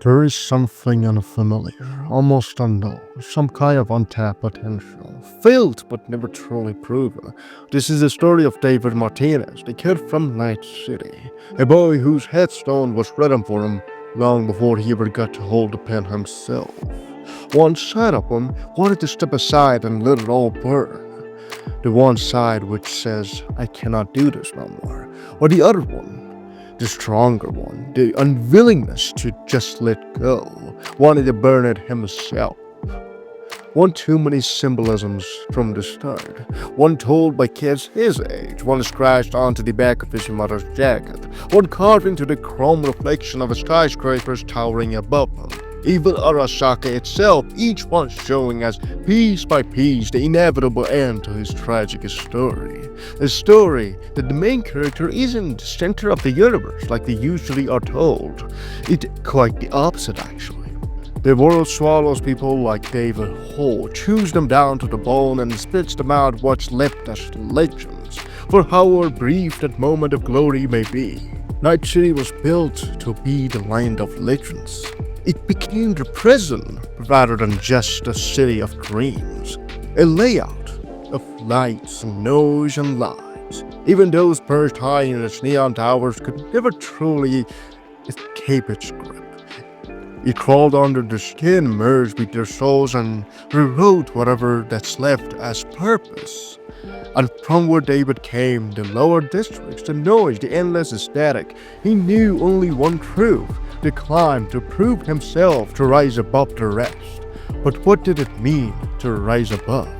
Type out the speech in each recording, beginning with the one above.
There is something unfamiliar, almost unknown, some kind of untapped potential, filled but never truly proven. This is the story of David Martinez, the kid from Night City, a boy whose headstone was written for him long before he ever got to hold the pen himself. One side of him wanted to step aside and let it all burn. The one side which says, I cannot do this no more, or the other one, the stronger one, the unwillingness to just let go, wanted to burn it himself. One too many symbolisms from the start. One told by kids his age, one scratched onto the back of his mother's jacket, one carved into the chrome reflection of skyscrapers towering above him. Even Arasaka itself, each one showing as piece by piece the inevitable end to his tragic story. A story that the main character isn't the center of the universe like they usually are told. It's quite the opposite actually. The world swallows people like David whole, chews them down to the bone and spits them out what's left as legends, for however brief that moment of glory may be. Night City was built to be the land of legends. It became the prison rather than just a city of dreams, a layout of lights and noise and lies. Even those perched high in its neon towers could never truly escape its grip. It crawled under the skin, merged with their souls, and rewrote whatever that's left as purpose. And from where David came, the lower districts, the noise, the endless static, he knew only one truth: to climb, to prove himself, to rise above the rest. But what did it mean to rise above?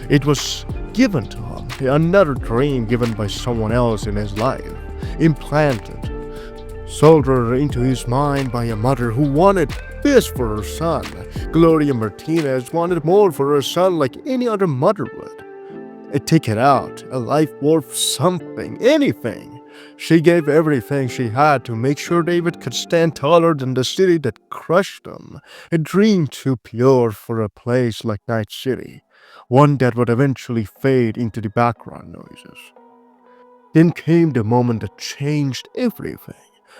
It was given to him, another dream given by someone else in his life, implanted, soldered into his mind by a mother who wanted this for her son. Gloria Martinez wanted more for her son like any other mother would. A ticket out, a life worth something, anything. She gave everything she had to make sure David could stand taller than the city that crushed him. A dream too pure for a place like Night City, one that would eventually fade into the background noises. Then came the moment that changed everything.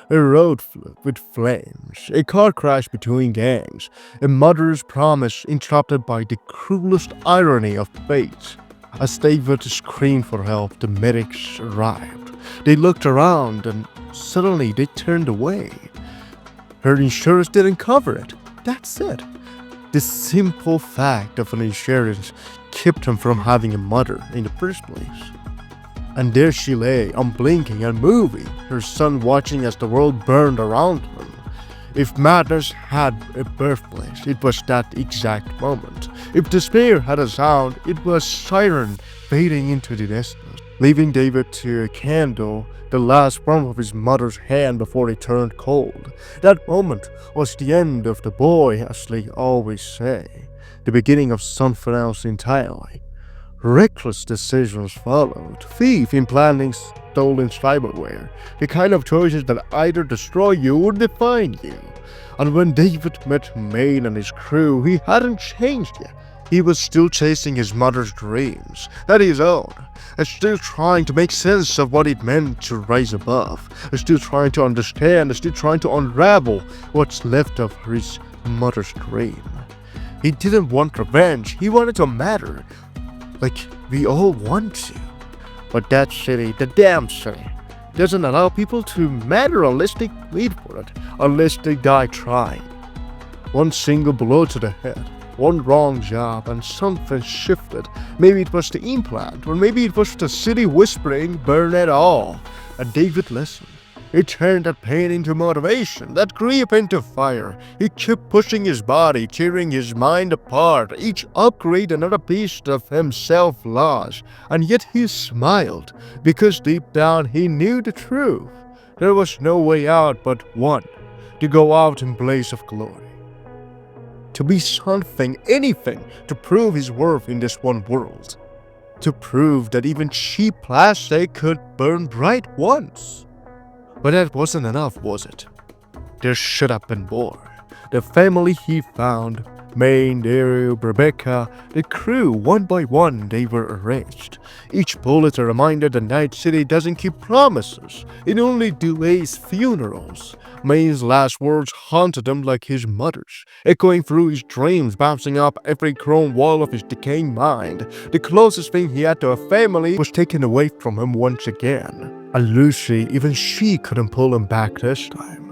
A road flip with flames, a car crash between gangs, a mother's promise interrupted by the cruelest irony of fate. As David screamed for help, the medics arrived. They looked around and suddenly they turned away. Her insurance didn't cover it. That's it. The simple fact of an insurance kept him from having a mother in the first place. And there she lay, unblinking, unmoving, her son watching as the world burned around him. If madness had a birthplace, it was that exact moment. If despair had a sound, it was siren fading into the distance, leaving David to a candle, the last warmth of his mother's hand before it turned cold. That moment was the end of the boy, as they always say, the beginning of something else entirely. Reckless decisions followed, thief in planning stolen cyberware, the kind of choices that either destroy you or define you. And when David met Maine and his crew, he hadn't changed yet. He was still chasing his mother's dreams, not his own, and still trying to make sense of what it meant to rise above, and still trying to understand, and still trying to unravel what's left of his mother's dream. He didn't want revenge, he wanted to matter, like we all want to. But that city, the damn city, doesn't allow people to matter unless they bleed for it, unless they die trying. One single blow to the head, one wrong job, and something shifted. Maybe it was the implant, or maybe it was the city whispering, burn it all. And David listened. He turned that pain into motivation, that grief into fire. He kept pushing his body, tearing his mind apart, each upgrade another piece of himself lost. And yet he smiled, because deep down he knew the truth. There was no way out but one, to go out in blaze of glory. To be something, anything, to prove his worth in this one world. To prove that even cheap plastic could burn bright once. But that wasn't enough, was it? There should have been more. The family he found, Maine, Daryl, Rebecca, the crew, one by one, they were erased. Each bullet a reminder that Night City doesn't keep promises, it only delays funerals. Maine's last words haunted him like his mother's, echoing through his dreams, bouncing up every chrome wall of his decaying mind. The closest thing he had to a family was taken away from him once again. And Lucy, even she couldn't pull him back this time.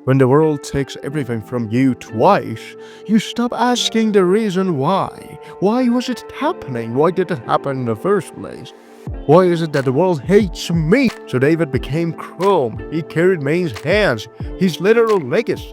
When the world takes everything from you twice, you stop asking the reason why. Why was it happening? Why did it happen in the first place? Why is it that the world hates me? So David became Chrome. He carried Maine's hands, his literal legacy,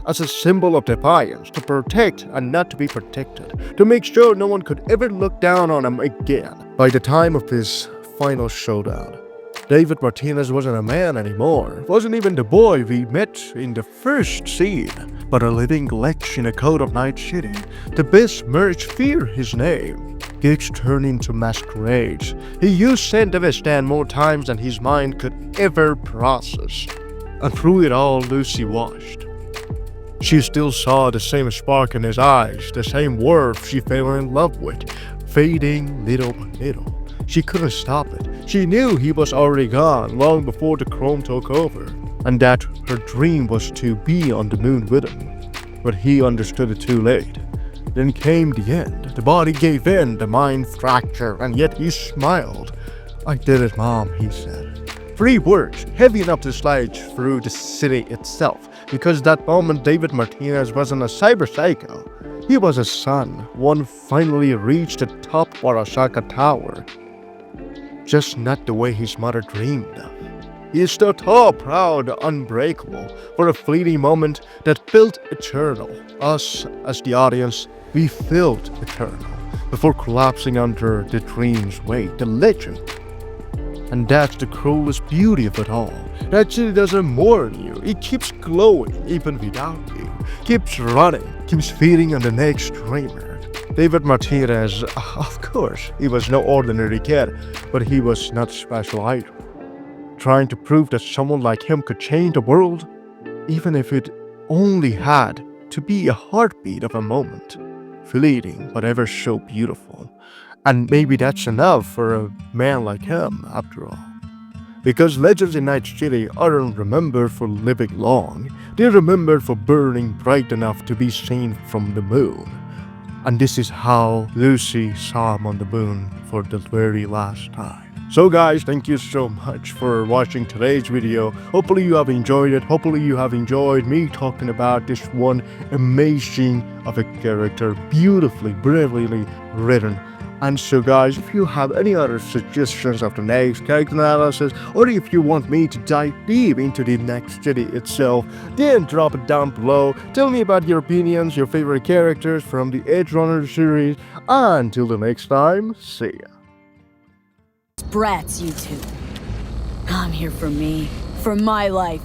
as a symbol of defiance, to protect and not to be protected, to make sure no one could ever look down on him again. By the time of his final showdown, David Martinez wasn't a man anymore, wasn't even the boy we met in the first scene, but a living glitch in a code of Night City. The besmirched fear his name. Gigs turned into masquerades. He used Saint Devistan more times than his mind could ever process. And through it all, Lucy watched. She still saw the same spark in his eyes, the same worth she fell in love with, fading little by little. She couldn't stop it. She knew he was already gone long before the Chrome took over, and that her dream was to be on the moon with him. But he understood it too late. Then came the end. The body gave in, the mind fractured, and yet he smiled. "I did it, Mom," he said. 3 words, heavy enough to slide through the city itself, because that moment David Martinez wasn't a cyber psycho. He was a son, one finally reached the top Arasaka Tower. Just not the way his mother dreamed of. He stood tall, proud, unbreakable, for a fleeting moment that felt eternal. Us, as the audience, we felt eternal, before collapsing under the dream's weight, the legend. And that's the cruelest beauty of it all. That city doesn't mourn you, it keeps glowing even without you, keeps running, keeps feeding on the next dreamer. David Martinez, of course, he was no ordinary kid, but he was not special either. Trying to prove that someone like him could change the world, even if it only had to be a heartbeat of a moment. Fleeting, but ever so beautiful. And maybe that's enough for a man like him, after all. Because legends in Night City aren't remembered for living long, they're remembered for burning bright enough to be seen from the moon. And this is how Lucy saw him on the moon for the very last time. So guys, thank you so much for watching today's video. Hopefully you have enjoyed it. Hopefully you have enjoyed me talking about this one amazing of a character, beautifully, brilliantly written. And so guys, if you have any other suggestions of the next character analysis, or if you want me to dive deep into the next city itself, then drop it down below. Tell me about your opinions, your favorite characters from the Edge Runner series. Until the next time, see ya. Brats, you two. I'm here for me, for my life.